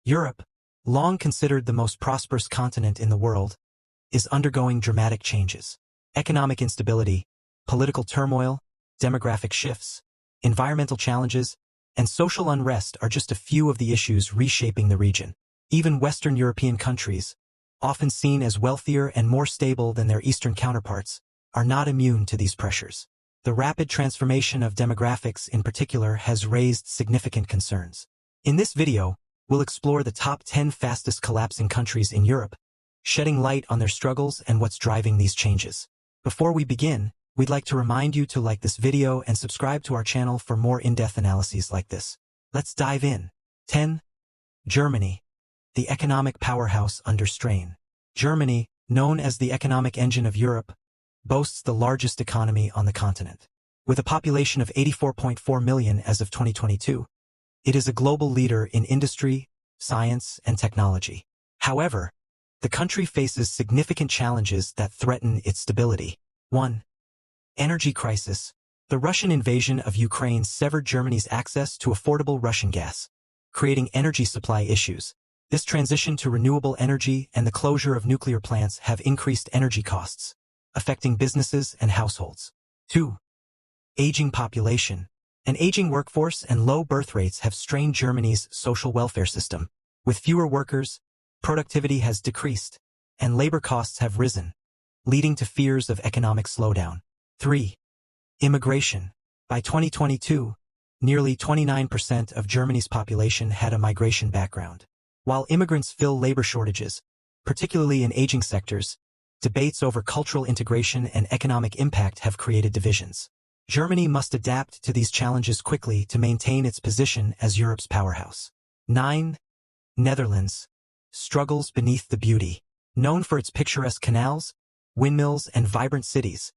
Europe, long considered the most prosperous continent in the world, is undergoing dramatic changes. Economic instability, political turmoil, demographic shifts, environmental challenges, and social unrest are just a few of the issues reshaping the region. Even Western European countries, often seen as wealthier and more stable than their Eastern counterparts, are not immune to these pressures. The rapid transformation of demographics in particular has raised significant concerns. In this video, we'll explore the top 10 fastest collapsing countries in Europe, shedding light on their struggles and what's driving these changes. Before we begin, we'd like to remind you to like this video and subscribe to our channel for more in-depth analyses like this. Let's dive in. 10. Germany, the economic powerhouse under strain. Germany, known as the economic engine of Europe, boasts the largest economy on the continent. With a population of 84.4 million as of 2022, it is a global leader in industry, science, and technology. However, the country faces significant challenges that threaten its stability. 1. Energy crisis. The Russian invasion of Ukraine severed Germany's access to affordable Russian gas, creating energy supply issues. This transition to renewable energy and the closure of nuclear plants have increased energy costs, affecting businesses and households. 2. Aging population. An aging workforce and low birth rates have strained Germany's social welfare system. With fewer workers, productivity has decreased, and labor costs have risen, leading to fears of economic slowdown. 3. Immigration. By 2022, nearly 29% of Germany's population had a migration background. While immigrants fill labor shortages, particularly in aging sectors, debates over cultural integration and economic impact have created divisions. Germany must adapt to these challenges quickly to maintain its position as Europe's powerhouse. 9. Netherlands, struggles beneath the beauty. Known for its picturesque canals, windmills, and vibrant cities,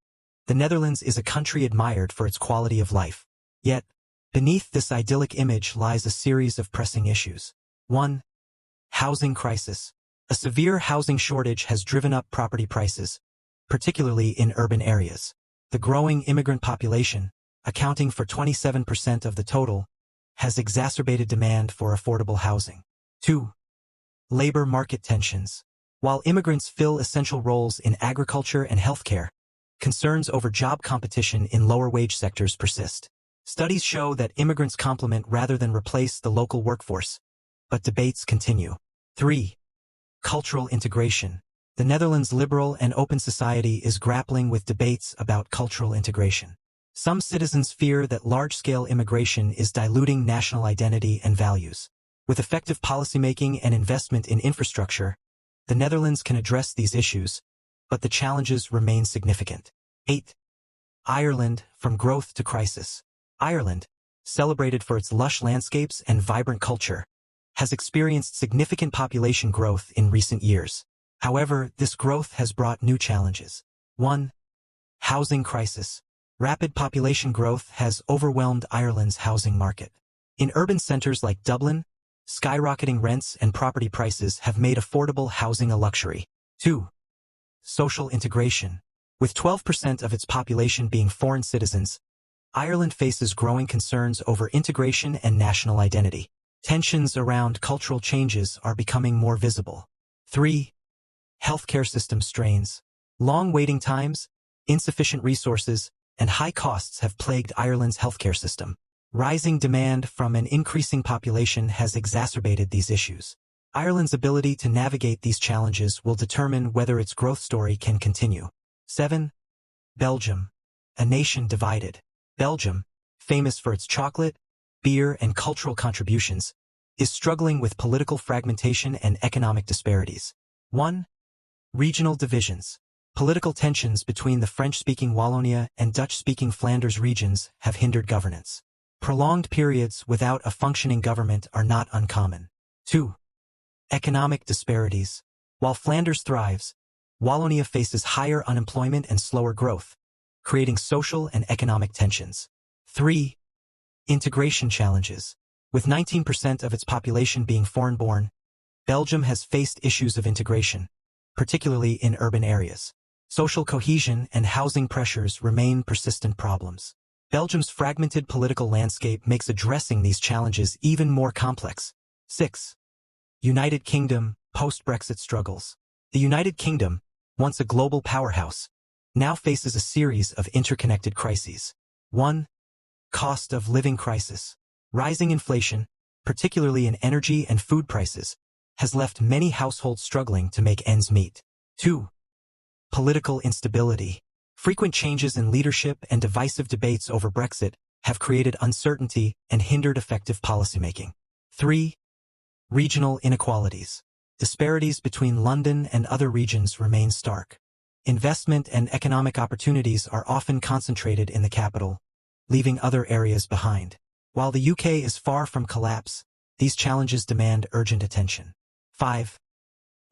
the Netherlands is a country admired for its quality of life. Yet, beneath this idyllic image lies a series of pressing issues. 1. Housing crisis. A severe housing shortage has driven up property prices, particularly in urban areas. The growing immigrant population, accounting for 27% of the total, has exacerbated demand for affordable housing. 2. Labor market tensions. While immigrants fill essential roles in agriculture and healthcare, concerns over job competition in lower-wage sectors persist. Studies show that immigrants complement rather than replace the local workforce, but debates continue. 3. Cultural integration. The Netherlands' liberal and open society is grappling with debates about cultural integration. Some citizens fear that large-scale immigration is diluting national identity and values. With effective policymaking and investment in infrastructure, the Netherlands can address these issues, but the challenges remain significant. 8. Ireland, from growth to crisis. Ireland, celebrated for its lush landscapes and vibrant culture, has experienced significant population growth in recent years. However, this growth has brought new challenges. 1. Housing crisis. Rapid population growth has overwhelmed Ireland's housing market. In urban centers like Dublin, skyrocketing rents and property prices have made affordable housing a luxury. 2. Social integration. With 12% of its population being foreign citizens, Ireland faces growing concerns over integration and national identity. Tensions around cultural changes are becoming more visible. 3. Healthcare system strains. Long waiting times, insufficient resources, and high costs have plagued Ireland's healthcare system. Rising demand from an increasing population has exacerbated these issues. Ireland's ability to navigate these challenges will determine whether its growth story can continue. 7. Belgium, a nation divided. Belgium, famous for its chocolate, beer, and cultural contributions, is struggling with political fragmentation and economic disparities. 1. Regional divisions. Political tensions between the French-speaking Wallonia and Dutch-speaking Flanders regions have hindered governance. Prolonged periods without a functioning government are not uncommon. 2. Economic disparities. While Flanders thrives, Wallonia faces higher unemployment and slower growth, creating social and economic tensions. 3. Integration challenges. With 19% of its population being foreign-born, Belgium has faced issues of integration, particularly in urban areas. Social cohesion and housing pressures remain persistent problems. Belgium's fragmented political landscape makes addressing these challenges even more complex. 6. United Kingdom, post-Brexit struggles. The United Kingdom, once a global powerhouse, now faces a series of interconnected crises. 1. Cost of living crisis. Rising inflation, particularly in energy and food prices, has left many households struggling to make ends meet. 2. Political instability. Frequent changes in leadership and divisive debates over Brexit have created uncertainty and hindered effective policymaking. 3. Regional inequalities. Disparities between London and other regions remain stark. Investment and economic opportunities are often concentrated in the capital, leaving other areas behind. While the UK is far from collapse, these challenges demand urgent attention. 5.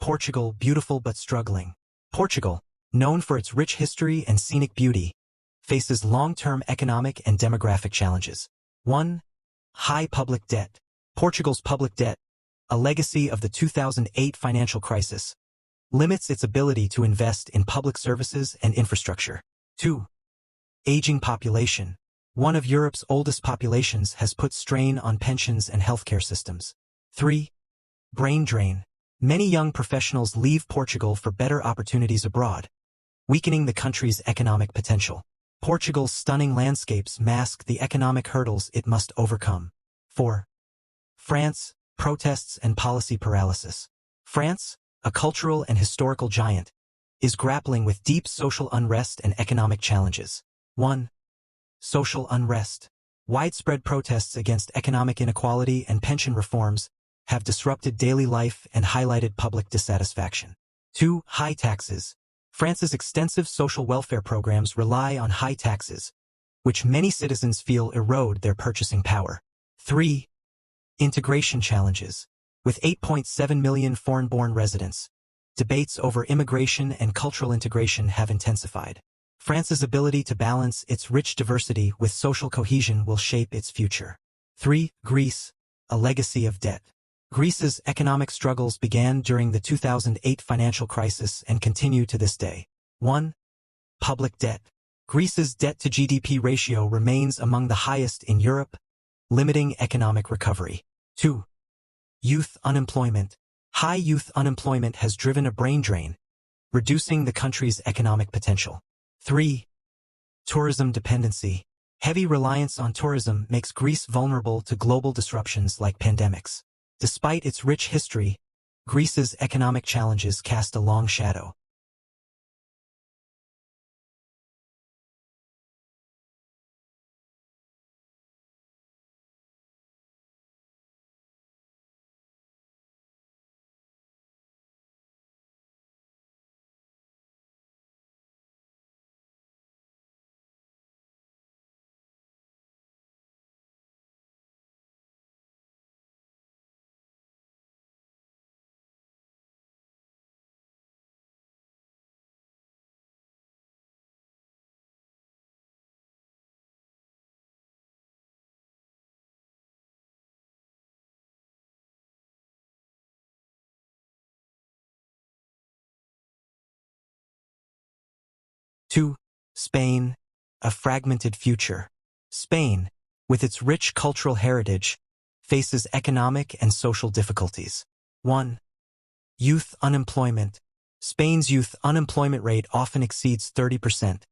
Portugal, beautiful but struggling. Portugal, known for its rich history and scenic beauty, faces long-term economic and demographic challenges. 1. High public debt. Portugal's public debt, a legacy of the 2008 financial crisis, limits its ability to invest in public services and infrastructure. 2. Aging population. One of Europe's oldest populations has put strain on pensions and healthcare systems. 3. Brain drain. Many young professionals leave Portugal for better opportunities abroad, weakening the country's economic potential. Portugal's stunning landscapes mask the economic hurdles it must overcome. 4. France, protests and policy paralysis. France, a cultural and historical giant, is grappling with deep social unrest and economic challenges. 1. Social unrest. Widespread protests against economic inequality and pension reforms have disrupted daily life and highlighted public dissatisfaction. 2. High taxes. France's extensive social welfare programs rely on high taxes, which many citizens feel erode their purchasing power. 3. Integration challenges. With 8.7 million foreign-born residents, debates over immigration and cultural integration have intensified. France's ability to balance its rich diversity with social cohesion will shape its future. 3. Greece, a legacy of debt. Greece's economic struggles began during the 2008 financial crisis and continue to this day. 1. Public debt. Greece's debt-to-GDP ratio remains among the highest in Europe, limiting economic recovery. 2. Youth unemployment. High youth unemployment has driven a brain drain, reducing the country's economic potential. 3. Tourism dependency. Heavy reliance on tourism makes Greece vulnerable to global disruptions like pandemics. Despite its rich history, Greece's economic challenges cast a long shadow. Two, Spain, a fragmented future. Spain, with its rich cultural heritage, faces economic and social difficulties. 1. Youth unemployment. Spain's youth unemployment rate often exceeds 30%,